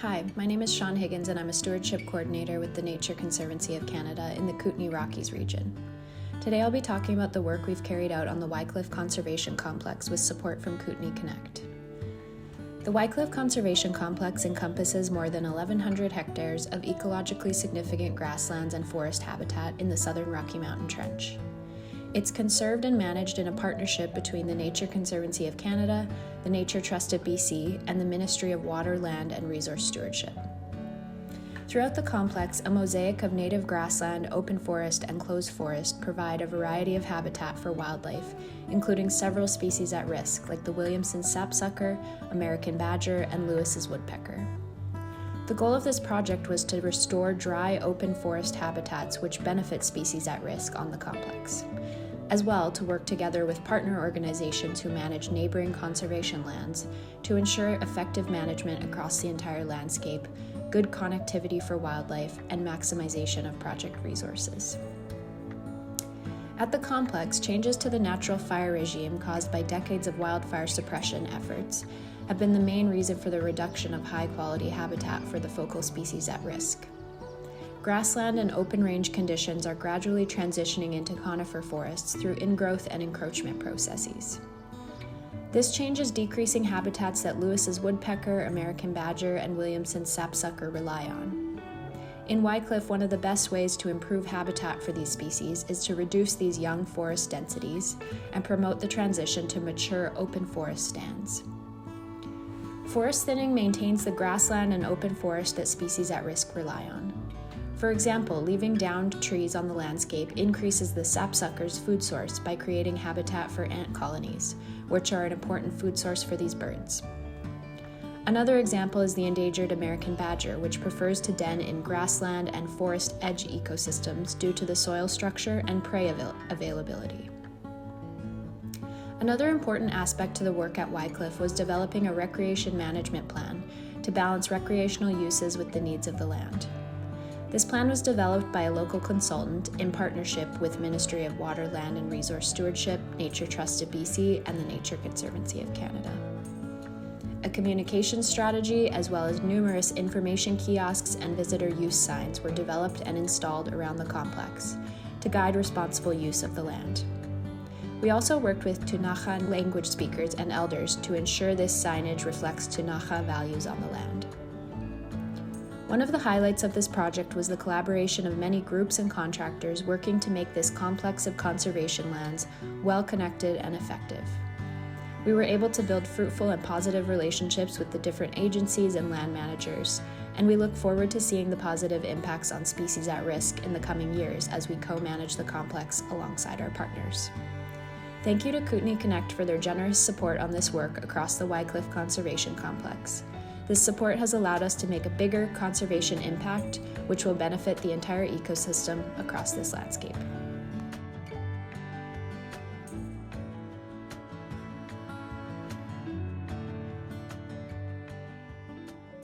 Hi, my name is Sean Higgins and I'm a Stewardship Coordinator with the Nature Conservancy of Canada in the Kootenay Rockies region. Today I'll be talking about the work we've carried out on the Wycliffe Conservation Complex with support from Kootenay Connect. The Wycliffe Conservation Complex encompasses more than 1,100 hectares of ecologically significant grasslands and forest habitat in the southern Rocky Mountain Trench. It's conserved and managed in a partnership between the Nature Conservancy of Canada, the Nature Trust of BC, and the Ministry of Water, Land and Resource Stewardship. Throughout the complex, a mosaic of native grassland, open forest, and closed forest provide a variety of habitat for wildlife, including several species at risk, like the Williamson sapsucker, American badger, and Lewis's woodpecker. The goal of this project was to restore dry, open forest habitats which benefit species at risk on the complex, as well to work together with partner organizations who manage neighboring conservation lands to ensure effective management across the entire landscape, good connectivity for wildlife, and maximization of project resources. At the complex, changes to the natural fire regime caused by decades of wildfire suppression efforts have been the main reason for the reduction of high-quality habitat for the focal species at risk. Grassland and open range conditions are gradually transitioning into conifer forests through ingrowth and encroachment processes. This change is decreasing habitats that Lewis's woodpecker, American badger, and Williamson's sapsucker rely on. In Wycliffe, one of the best ways to improve habitat for these species is to reduce these young forest densities and promote the transition to mature open forest stands. Forest thinning maintains the grassland and open forest that species at risk rely on. For example, leaving downed trees on the landscape increases the sapsucker's food source by creating habitat for ant colonies, which are an important food source for these birds. Another example is the endangered American badger, which prefers to den in grassland and forest edge ecosystems due to the soil structure and prey availability. Another important aspect to the work at Wycliffe was developing a recreation management plan to balance recreational uses with the needs of the land. This plan was developed by a local consultant in partnership with Ministry of Water, Land and Resource Stewardship, Nature Trust of BC, and the Nature Conservancy of Canada. A communication strategy, as well as numerous information kiosks and visitor use signs, were developed and installed around the complex to guide responsible use of the land. We also worked with Ktunaxa language speakers and elders to ensure this signage reflects Ktunaxa values on the land. One of the highlights of this project was the collaboration of many groups and contractors working to make this complex of conservation lands well-connected and effective. We were able to build fruitful and positive relationships with the different agencies and land managers, and we look forward to seeing the positive impacts on species at risk in the coming years as we co-manage the complex alongside our partners. Thank you to Kootenay Connect for their generous support on this work across the Wycliffe Conservation Complex. This support has allowed us to make a bigger conservation impact, which will benefit the entire ecosystem across this landscape.